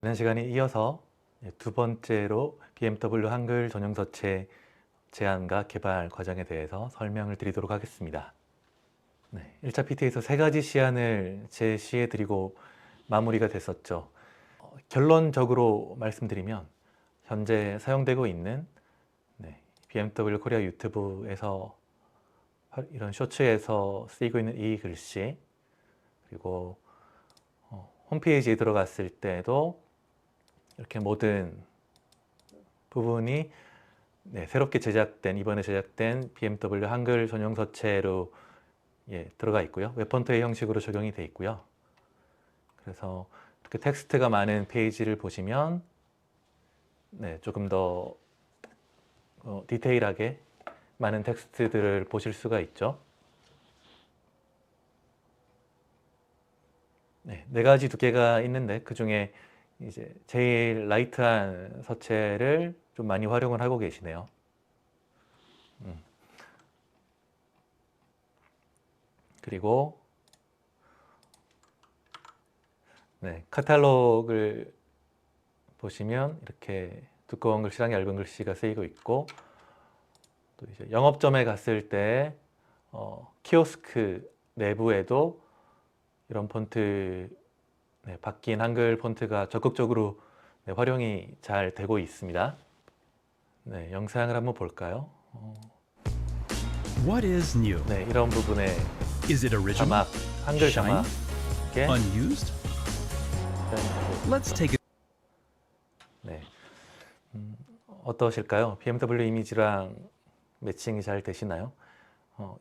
지난 시간에 이어서 두 번째로 BMW 한글 전용 서체 제안과 개발 과정에 대해서 설명을 드리도록 하겠습니다. 1차 PT에서 세 가지 시안을 제시해 드리고 마무리가 됐었죠. 결론적으로 말씀드리면 현재 사용되고 있는 BMW 코리아 유튜브에서 이런 쇼츠에서 쓰이고 있는 이 글씨, 그리고 홈페이지에 들어갔을 때도 이렇게 모든 부분이 새롭게 제작된, 이번에 제작된 BMW 한글 전용 서체로 들어가 있고요. 웹폰트의 형식으로 적용이 되어 있고요. 그래서 이렇게 텍스트가 많은 페이지를 보시면 조금 더 디테일하게 많은 텍스트들을 보실 수가 있죠. 네 가지 두께가 있는데 그 중에 이제 제일 라이트한 서체를 좀 많이 활용을 하고 계시네요. 그리고 카탈로그를 보시면 이렇게 두꺼운 글씨랑 얇은 글씨가 쓰이고 있고, 또 이제 영업점에 갔을 때 키오스크 내부에도 이런 폰트, 바뀐 한글 폰트가 적극적으로 활용이 잘 되고 있습니다. 영상을 한번 볼까요? What is new? 이런 부분에 Is it original? 자막, 한글 Shiny? 자막에 Unused? Let's take it. 어떠실까요? BMW 이미지랑 매칭이 잘 되시나요?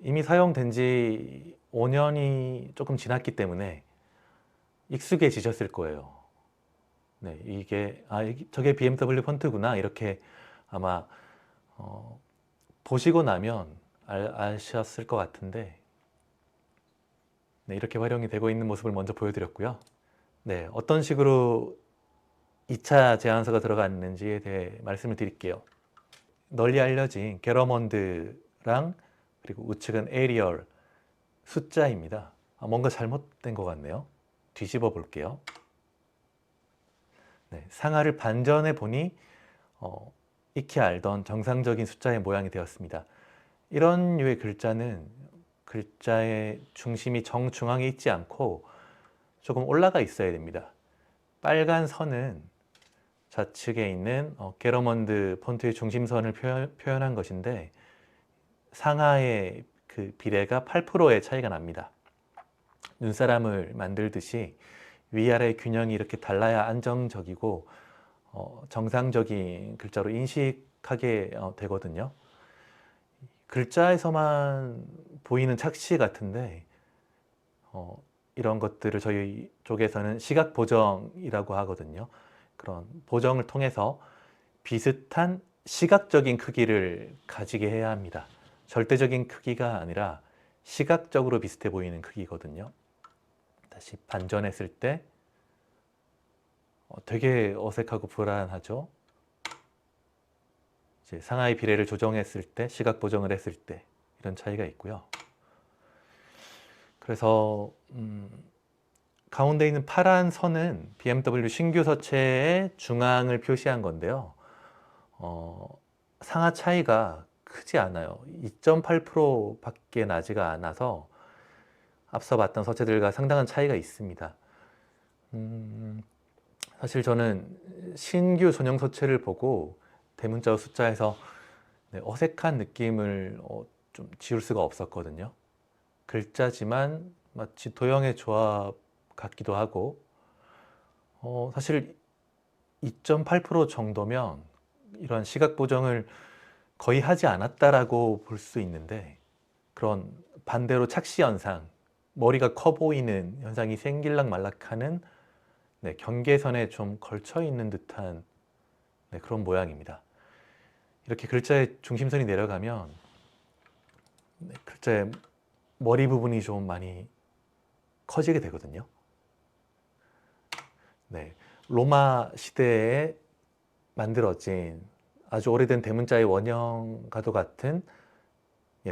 이미 사용된 지 5년이 조금 지났기 때문에 익숙해지셨을 거예요. 저게 BMW 폰트구나 이렇게 아마 보시고 나면 아셨을 것 같은데, 이렇게 활용이 되고 있는 모습을 먼저 보여드렸고요. 어떤 식으로 2차 제안서가 들어갔는지에 대해 말씀을 드릴게요. 널리 알려진 게러먼드랑 그리고 우측은 에리얼 숫자입니다. 뭔가 잘못된 것 같네요. 뒤집어 볼게요. 상하를 반전해 보니 익히 알던 정상적인 숫자의 모양이 되었습니다. 이런 류의 글자는 글자의 중심이 정중앙에 있지 않고 조금 올라가 있어야 됩니다. 빨간 선은 좌측에 있는 게러먼드 폰트의 중심선을 표현한 것인데, 상하의 그 비례가 8%의 차이가 납니다. 눈사람을 만들듯이 위아래 균형이 이렇게 달라야 안정적이고 정상적인 글자로 인식하게 되거든요. 글자에서만 보이는 착시 같은데 이런 것들을 저희 쪽에서는 시각 보정이라고 하거든요. 그런 보정을 통해서 비슷한 시각적인 크기를 가지게 해야 합니다. 절대적인 크기가 아니라 시각적으로 비슷해 보이는 크기거든요. 다시 반전했을 때 되게 어색하고 불안하죠. 이제 상하의 비례를 조정했을 때, 시각 보정을 했을 때 이런 차이가 있고요. 그래서 가운데 있는 파란 선은 BMW 신규 서체의 중앙을 표시한 건데요. 상하 차이가 크지 않아요. 2.8%밖에 나지가 않아서 앞서 봤던 서체들과 상당한 차이가 있습니다. 사실 저는 신규 전용 서체를 보고 대문자 숫자에서 어색한 느낌을 좀 지울 수가 없었거든요. 글자지만 마치 도형의 조합 같기도 하고, 사실 2.8% 정도면 이런 시각 보정을 거의 하지 않았다라고 볼 수 있는데, 그런 반대로 착시 현상, 머리가 커 보이는 현상이 생길락 말락하는 경계선에 좀 걸쳐 있는 듯한 그런 모양입니다. 이렇게 글자의 중심선이 내려가면 글자의 머리 부분이 좀 많이 커지게 되거든요. 로마 시대에 만들어진 아주 오래된 대문자의 원형과도 같은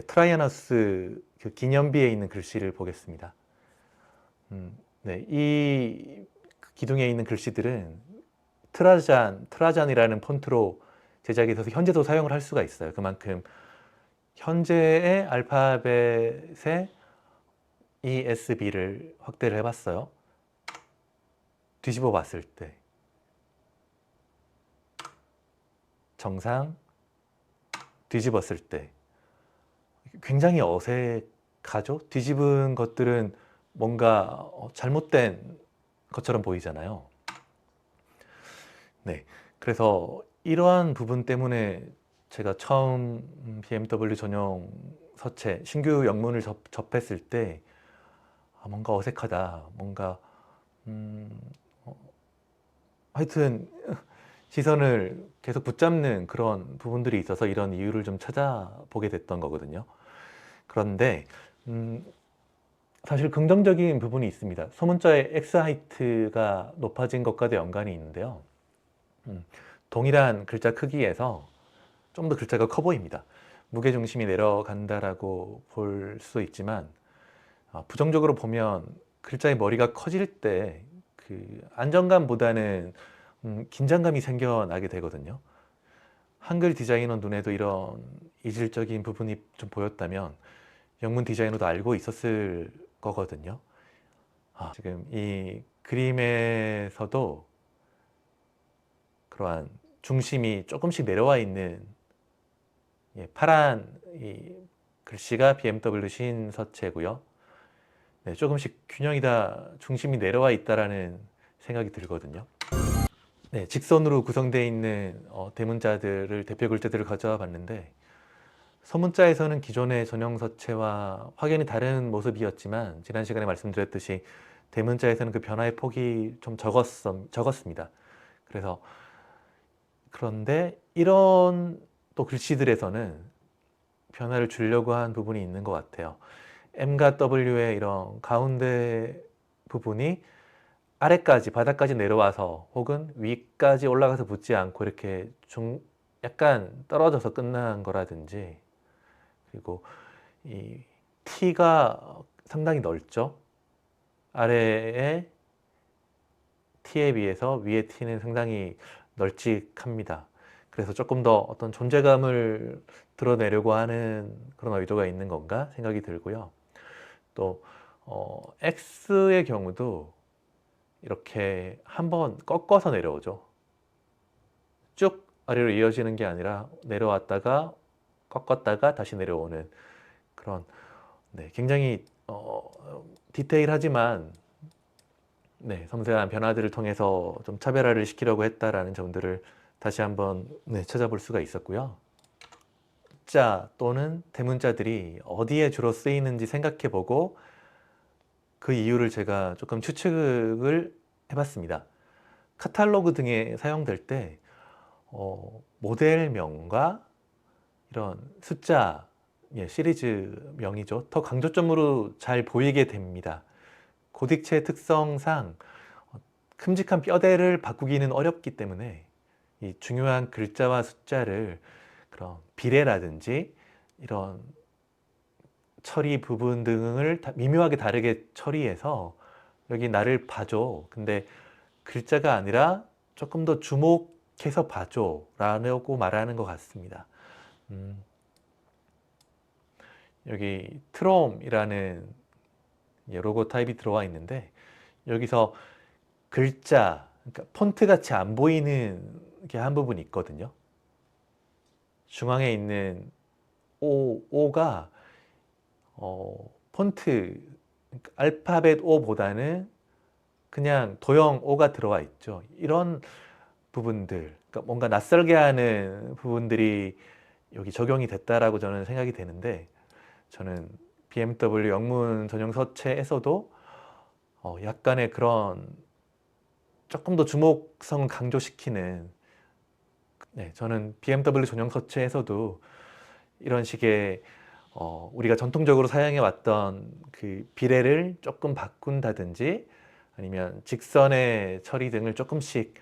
트라이아너스 그 기념비에 있는 글씨를 보겠습니다. 이 기둥에 있는 글씨들은 트라잔이라는 폰트로 제작이 돼서 현재도 사용을 할 수가 있어요. 그만큼 현재의 알파벳의 ESB를 확대를 해봤어요. 뒤집어 봤을 때 정상, 뒤집었을 때 굉장히 어색하죠? 뒤집은 것들은 뭔가 잘못된 것처럼 보이잖아요. 네, 그래서 이러한 부분 때문에 제가 처음 BMW 전용 서체, 신규 영문을 접했을 때 뭔가 어색하다, 뭔가 하여튼 시선을 계속 붙잡는 그런 부분들이 있어서 이런 이유를 좀 찾아보게 됐던 거거든요. 그런데 사실 긍정적인 부분이 있습니다. 소문자의 X 하이트가 높아진 것과도 연관이 있는데요. 동일한 글자 크기에서 좀 더 글자가 커 보입니다. 무게중심이 내려간다라고 볼 수 있지만 부정적으로 보면 글자의 머리가 커질 때 그 안정감보다는 긴장감이 생겨나게 되거든요. 한글 디자이너 눈에도 이런 이질적인 부분이 좀 보였다면 영문 디자이너도 알고 있었을 거거든요. 지금 이 그림에서도 그러한 중심이 조금씩 내려와 있는 파란 이 글씨가 BMW 신서체고요. 네, 조금씩 균형이 다 중심이 내려와 있다라는 생각이 들거든요. 네, 직선으로 구성되어 있는 대문자들을 대표 글자들을 가져와 봤는데 서문자에서는 기존의 전형서체와 확연히 다른 모습이었지만 지난 시간에 말씀드렸듯이 대문자에서는 그 변화의 폭이 좀 적었습니다. 그런데 이런 또 글씨들에서는 변화를 주려고 한 부분이 있는 것 같아요. M과 W의 이런 가운데 부분이 아래까지 바닥까지 내려와서 혹은 위까지 올라가서 붙지 않고 이렇게 약간 떨어져서 끝난 거라든지, 그리고 이 T가 상당히 넓죠. 아래의 T에 비해서 위의 T는 상당히 널찍합니다. 그래서 조금 더 어떤 존재감을 드러내려고 하는 그런 의도가 있는 건가 생각이 들고요. 또 X의 경우도 이렇게 한번 꺾어서 내려오죠. 쭉 아래로 이어지는 게 아니라 내려왔다가 꺾었다가 다시 내려오는 그런 굉장히 디테일하지만 섬세한 변화들을 통해서 좀 차별화를 시키려고 했다라는 점들을 다시 한번 찾아볼 수가 있었고요. 자 또는 대문자들이 어디에 주로 쓰이는지 생각해보고 그 이유를 제가 조금 추측을 해봤습니다. 카탈로그 등에 사용될 때 모델명과 이런 숫자, 시리즈명이죠. 더 강조점으로 잘 보이게 됩니다. 고딕체의 특성상 큼직한 뼈대를 바꾸기는 어렵기 때문에 이 중요한 글자와 숫자를 그런 비례라든지 이런 처리 부분 등을 미묘하게 다르게 처리해서 여기 나를 봐줘. 근데 글자가 아니라 조금 더 주목해서 봐줘 라고 말하는 것 같습니다. 여기 트롬이라는 로고 타입이 들어와 있는데 여기서 글자, 그러니까 폰트 같이 안 보이는 게 한 부분이 있거든요. 중앙에 있는 O가 폰트, 그러니까 알파벳 O보다는 그냥 도형 O가 들어와 있죠. 이런 부분들, 그러니까 뭔가 낯설게 하는 부분들이 여기 적용이 됐다라고 저는 생각이 되는데, 저는 BMW 영문 전용 서체에서도 약간의 그런 조금 더 주목성을 강조시키는, 저는 BMW 전용 서체에서도 이런 식의 우리가 전통적으로 사용해 왔던 그 비례를 조금 바꾼다든지 아니면 직선의 처리 등을 조금씩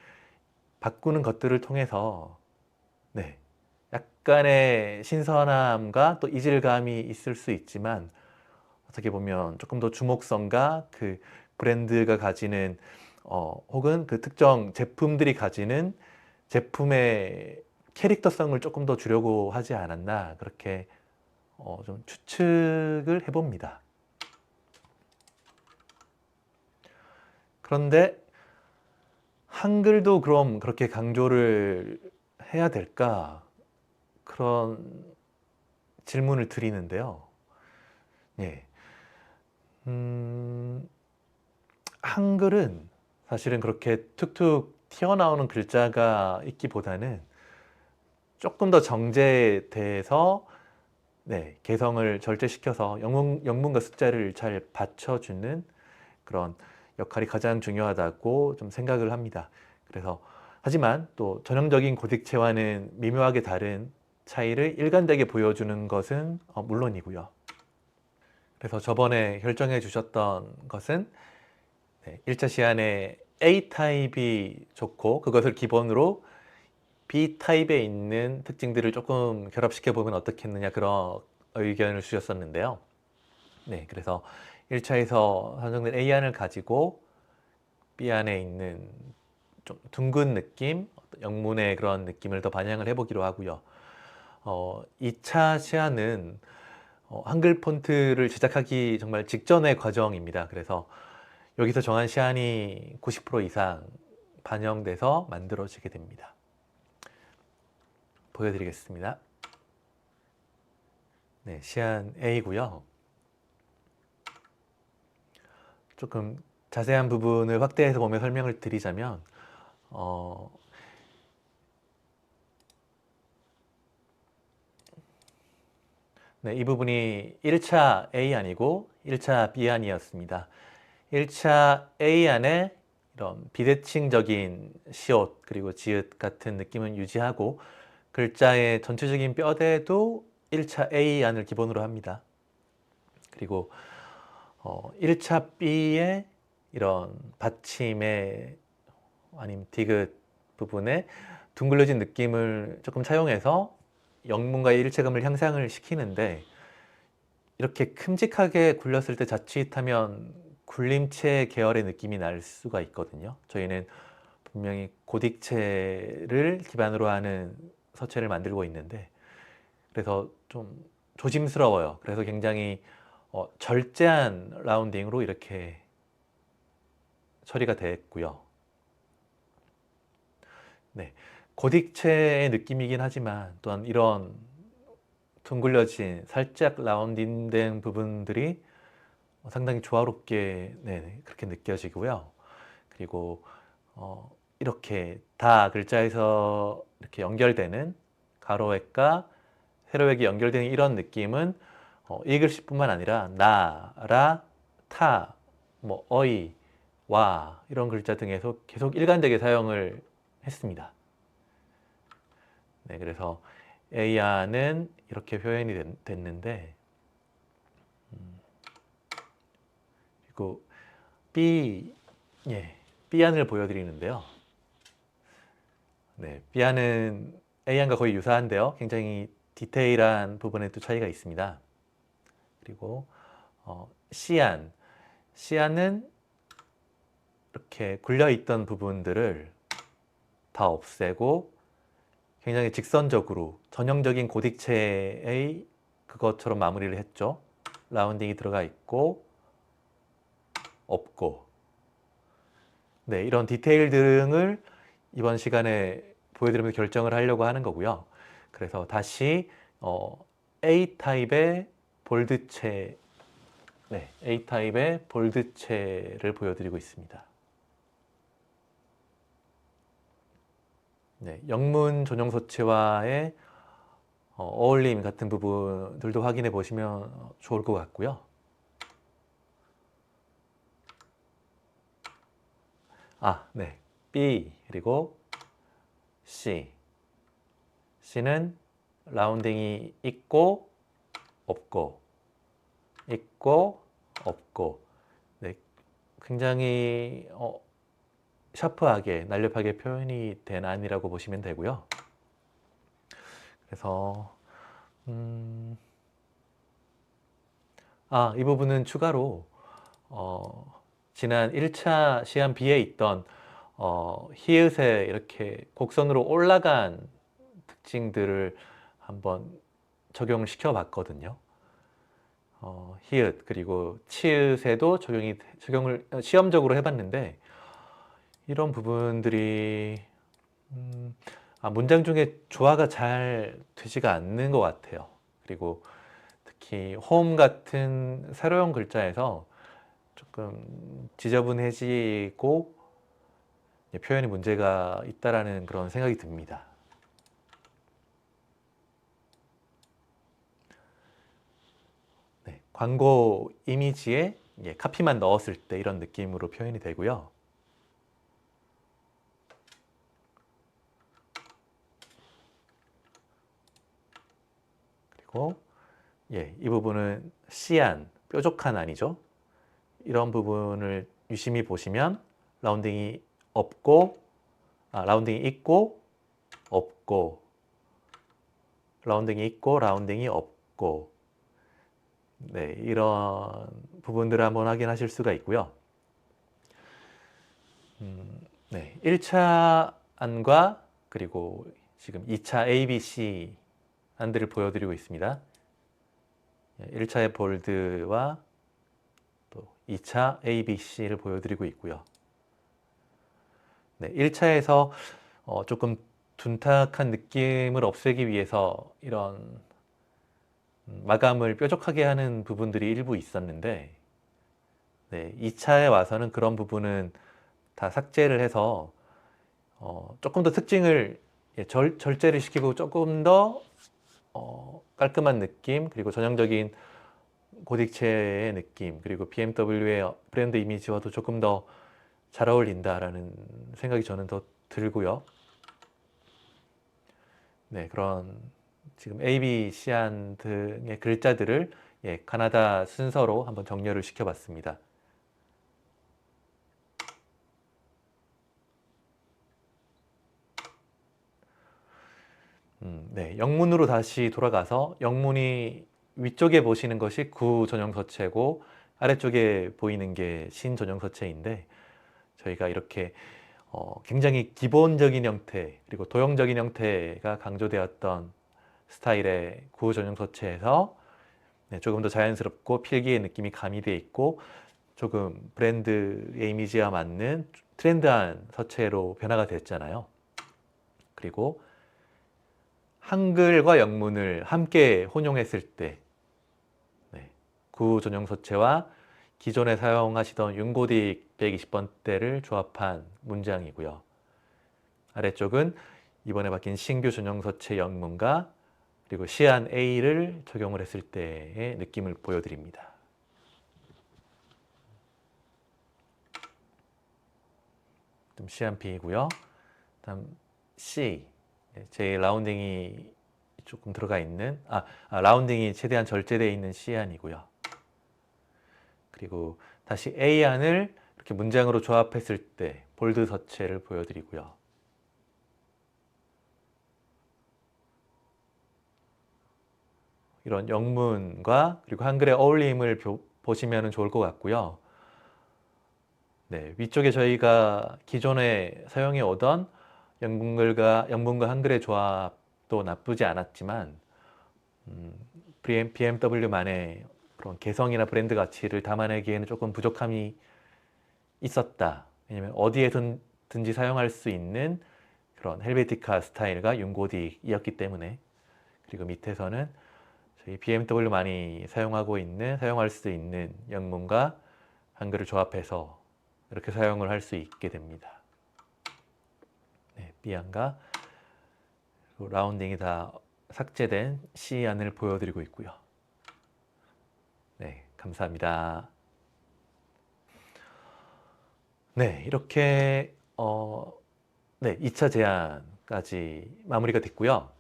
바꾸는 것들을 통해서 약간의 신선함과 또 이질감이 있을 수 있지만 어떻게 보면 조금 더 주목성과 그 브랜드가 가지는 혹은 그 특정 제품들이 가지는 제품의 캐릭터성을 조금 더 주려고 하지 않았나 그렇게 좀 추측을 해봅니다. 그런데 한글도 그럼 그렇게 강조를 해야 될까? 그런 질문을 드리는데요. 예. 한글은 사실은 그렇게 툭툭 튀어나오는 글자가 있기보다는 조금 더 정제돼서 네, 개성을 절제시켜서 영문과 숫자를 잘 받쳐주는 그런 역할이 가장 중요하다고 좀 생각을 합니다. 그래서 하지만 또 전형적인 고딕체와는 미묘하게 다른 차이를 일관되게 보여주는 것은 물론이고요. 그래서 저번에 결정해 주셨던 것은 1차 시안에 A타입이 좋고 그것을 기본으로 B타입에 있는 특징들을 조금 결합시켜 보면 어떻겠느냐 그런 의견을 주셨었는데요. 네, 그래서 1차에서 선정된 A안을 가지고 B안에 있는 좀 둥근 느낌, 영문의 그런 느낌을 더 반영을 해보기로 하고요. 2차 시안은 한글 폰트를 제작하기 정말 직전의 과정입니다. 그래서 여기서 정한 시안이 90% 이상 반영돼서 만들어지게 됩니다. 보여드리겠습니다. 네, 시안 A고요. 조금 자세한 부분을 확대해서 보며 설명을 드리자면 네, 이 부분이 1차 A안이고 1차 B안이었습니다. 1차 A안에 이런 비대칭적인 시옷 그리고 지읒 같은 느낌은 유지하고 글자의 전체적인 뼈대도 1차 A안을 기본으로 합니다. 그리고 1차 B의 이런 받침의 아니면 디귿 부분에 둥글러진 느낌을 조금 차용해서 영문과의 일체감을 향상을 시키는데 이렇게 큼직하게 굴렸을 때 자칫하면 굴림체 계열의 느낌이 날 수가 있거든요. 저희는 분명히 고딕체를 기반으로 하는 서체를 만들고 있는데 그래서 좀 조심스러워요. 그래서 굉장히 절제한 라운딩으로 이렇게 처리가 됐고요. 네, 고딕체의 느낌이긴 하지만 또한 이런 둥글려진 살짝 라운딩된 부분들이 상당히 조화롭게 그렇게 느껴지고요. 그리고 이렇게 다 글자에서 이렇게 연결되는 가로획과 세로획이 연결되는 이런 느낌은 이 글씨뿐만 아니라 나, 라, 타, 뭐 어이, 와 이런 글자 등에서 계속 일관되게 사용을 했습니다. 네, 그래서 A안은 이렇게 표현이 됐는데 그리고 B안을 보여드리는데요. 네, B안은 A안과 거의 유사한데요. 굉장히 디테일한 부분에 또 차이가 있습니다. 그리고 C안은 이렇게 굴려있던 부분들을 다 없애고 굉장히 직선적으로 전형적인 고딕체의 그것처럼 마무리를 했죠. 라운딩이 들어가 있고 없고 네, 이런 디테일 등을 이번 시간에 보여드리면서 결정을 하려고 하는 거고요. 그래서 다시 A타입의 볼드체 A타입의 볼드체를 보여드리고 있습니다. 네, 영문 전용 서체와의 어울림 같은 부분들도 확인해 보시면 좋을 것 같고요. 네. B 그리고 C. C는 라운딩이 있고 없고 있고 없고 네, 굉장히 샤프하게 날렵하게 표현이 된 안이라고 보시면 되고요. 그래서 이 부분은 추가로 지난 1차 시험 B에 있던 히읗에 이렇게 곡선으로 올라간 특징들을 한번 적용을 시켜 봤거든요. 히읗 그리고 치읓에도 적용을 시험적으로 해봤는데 이런 부분들이 문장 중에 조화가 잘 되지가 않는 것 같아요. 그리고 특히 홈 같은 세로형 글자에서 조금 지저분해지고 표현이 문제가 있다라는 그런 생각이 듭니다. 네, 광고 이미지에 카피만 넣었을 때 이런 느낌으로 표현이 되고요. 그리고 이 부분은 시안, 뾰족한 안이죠. 이런 부분을 유심히 보시면 라운딩이 없고, 라운딩이 있고 없고, 라운딩이 있고 라운딩이 없고, 네, 이런 부분들을 한번 확인하실 수가 있고요. 네, 1차 안과 그리고 지금 2차 ABC 안들을 보여드리고 있습니다. 1차의 볼드와 또 2차 ABC를 보여드리고 있고요. 네, 1차에서 조금 둔탁한 느낌을 없애기 위해서 이런 마감을 뾰족하게 하는 부분들이 일부 있었는데, 네, 2차에 와서는 그런 부분은 다 삭제를 해서 조금 더 특징을 절제를 시키고 조금 더 깔끔한 느낌, 그리고 전형적인 고딕체의 느낌, 그리고 BMW의 브랜드 이미지와도 조금 더 잘 어울린다라는 생각이 저는 더 들고요. 네, 그런 지금 A, B, C안 등의 글자들을 가나다 순서로 한번 정렬을 시켜봤습니다. 네, 영문으로 다시 돌아가서 영문이 위쪽에 보시는 것이 구 전용 서체고 아래쪽에 보이는 게 신 전용 서체인데 저희가 이렇게 굉장히 기본적인 형태 그리고 도형적인 형태가 강조되었던 스타일의 구 전용 서체에서 조금 더 자연스럽고 필기의 느낌이 가미되어 있고 조금 브랜드의 이미지와 맞는 트렌드한 서체로 변화가 됐잖아요. 그리고 한글과 영문을 함께 혼용했을 때 구 전용 서체와 기존에 사용하시던 윤고딕 120번대를 조합한 문장이고요. 아래쪽은 이번에 바뀐 신규 전용 서체 영문과 그리고 시안 A를 적용을 했을 때의 느낌을 보여드립니다. 좀 시안 B이고요. 다음 C, 제 라운딩이 조금 들어가 있는 라운딩이 최대한 절제되어 있는 C안이고요. 그리고 다시 A안을 이렇게 문장으로 조합했을 때 볼드 서체를 보여드리고요. 이런 영문과 그리고 한글의 어울림을 보시면 좋을 것 같고요. 네, 위쪽에 저희가 기존에 사용해 오던 영문과 한글의 조합도 나쁘지 않았지만 BMW만의 그런 개성이나 브랜드 가치를 담아내기에는 조금 부족함이 있었다. 왜냐면 어디에든지 사용할 수 있는 그런 헬베티카 스타일과 윤고딕이었기 때문에. 그리고 밑에서는 저희 BMW만이 사용할 수 있는 영문과 한글을 조합해서 이렇게 사용을 할 수 있게 됩니다. 네, B안과 라운딩이 다 삭제된 C안을 보여드리고 있고요. 네, 감사합니다. 네, 이렇게 2차 제안까지 마무리가 됐고요.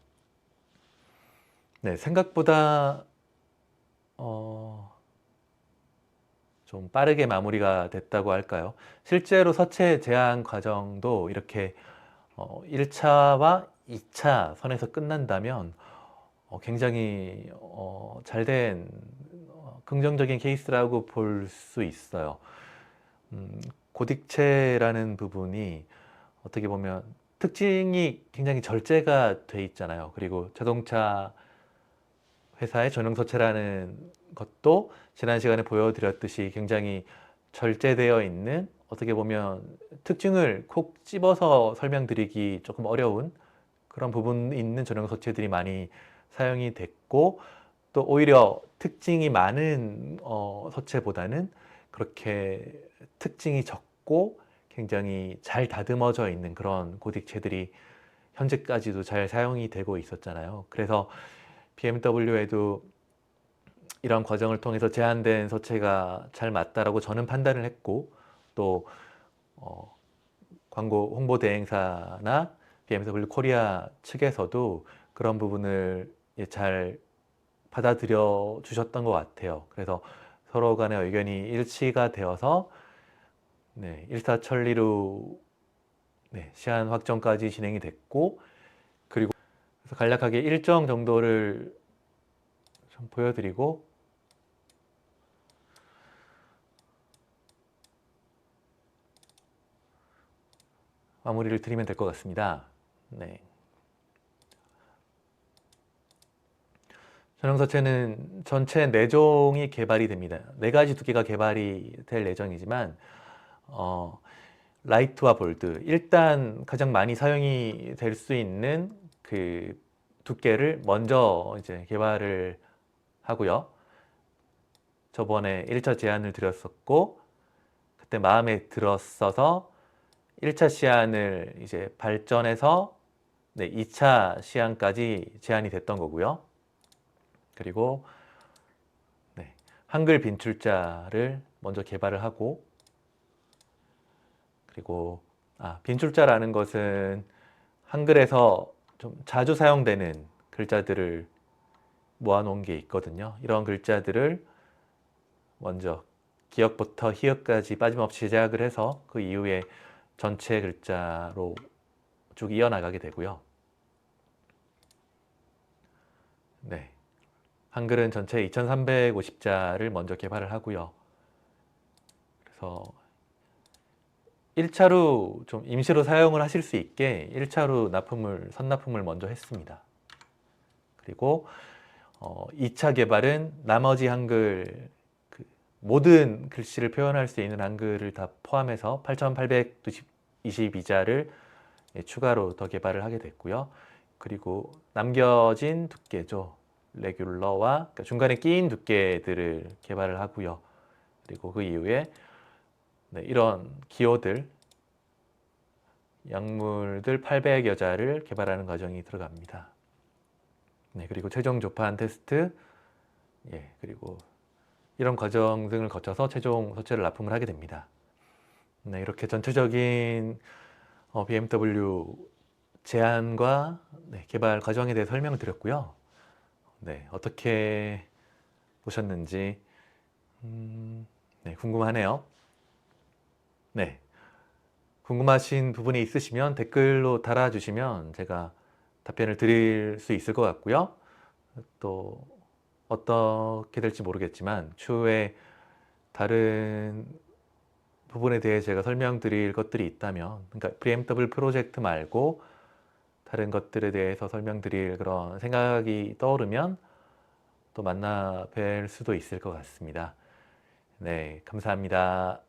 네, 생각보다 좀 빠르게 마무리가 됐다고 할까요? 실제로 서체 제안 과정도 이렇게 1차와 2차 선에서 끝난다면 굉장히 잘된 긍정적인 케이스라고 볼 수 있어요. 고딕체라는 부분이 어떻게 보면 특징이 굉장히 절제가 돼 있잖아요. 그리고 자동차 회사의 전용서체라는 것도 지난 시간에 보여드렸듯이 굉장히 절제되어 있는, 어떻게 보면 특징을 콕 집어서 설명드리기 조금 어려운 그런 부분이 있는 전용서체들이 많이 사용이 됐고, 또 오히려 특징이 많은 서체보다는 그렇게 특징이 적고 굉장히 잘 다듬어져 있는 그런 고딕체들이 현재까지도 잘 사용이 되고 있었잖아요. 그래서 BMW에도 이런 과정을 통해서 제한된 서체가 잘 맞다라고 저는 판단을 했고, 또 광고 홍보 대행사나 BMW 코리아 측에서도 그런 부분을 잘 받아들여 주셨던 것 같아요. 그래서 서로 간의 의견이 일치가 되어서 일사천리로 시한 확정까지 진행이 됐고, 그리고 그래서 간략하게 일정 정도를 좀 보여드리고 마무리를 드리면 될 것 같습니다. 네. 전용서체는 전체 4종이 개발이 됩니다. 4가지 두께가 개발이 될 예정이지만 라이트와 볼드, 일단 가장 많이 사용이 될 수 있는 그 두께를 먼저 이제 개발을 하고요. 저번에 1차 제안을 드렸었고, 그때 마음에 들었어서 1차 시안을 이제 발전해서 2차 시안까지 제안이 됐던 거고요. 그리고 한글 빈출자를 먼저 개발을 하고, 그리고 빈출자라는 것은 한글에서 좀 자주 사용되는 글자들을 모아놓은 게 있거든요. 이런 글자들을 먼저 기역부터 히읗까지 빠짐없이 제작을 해서 그 이후에 전체 글자로 쭉 이어나가게 되고요. 네, 한글은 전체 2350자를 먼저 개발을 하고요. 그래서 1차로 좀 임시로 사용을 하실 수 있게 1차로 선납품을 먼저 했습니다. 그리고 2차 개발은 나머지 한글, 모든 글씨를 표현할 수 있는 한글을 다 포함해서 8822자를 추가로 더 개발을 하게 됐고요. 그리고 남겨진 두께죠. 레귤러와 그러니까 중간에 끼인 두께들을 개발을 하고요. 그리고 그 이후에 이런 기호들, 약물들 800여 자를 개발하는 과정이 들어갑니다. 그리고 최종 조판 테스트, 그리고 이런 과정 등을 거쳐서 최종 서체를 납품을 하게 됩니다. 이렇게 전체적인 BMW 제안과 개발 과정에 대해 설명을 드렸고요. 어떻게 보셨는지 궁금하네요. 궁금하신 부분이 있으시면 댓글로 달아주시면 제가 답변을 드릴 수 있을 것 같고요. 또 어떻게 될지 모르겠지만 추후에 다른 부분에 대해 제가 설명드릴 것들이 있다면, 그러니까 BMW 프로젝트 말고 다른 것들에 대해서 설명드릴 그런 생각이 떠오르면 또 만나 뵐 수도 있을 것 같습니다. 네, 감사합니다.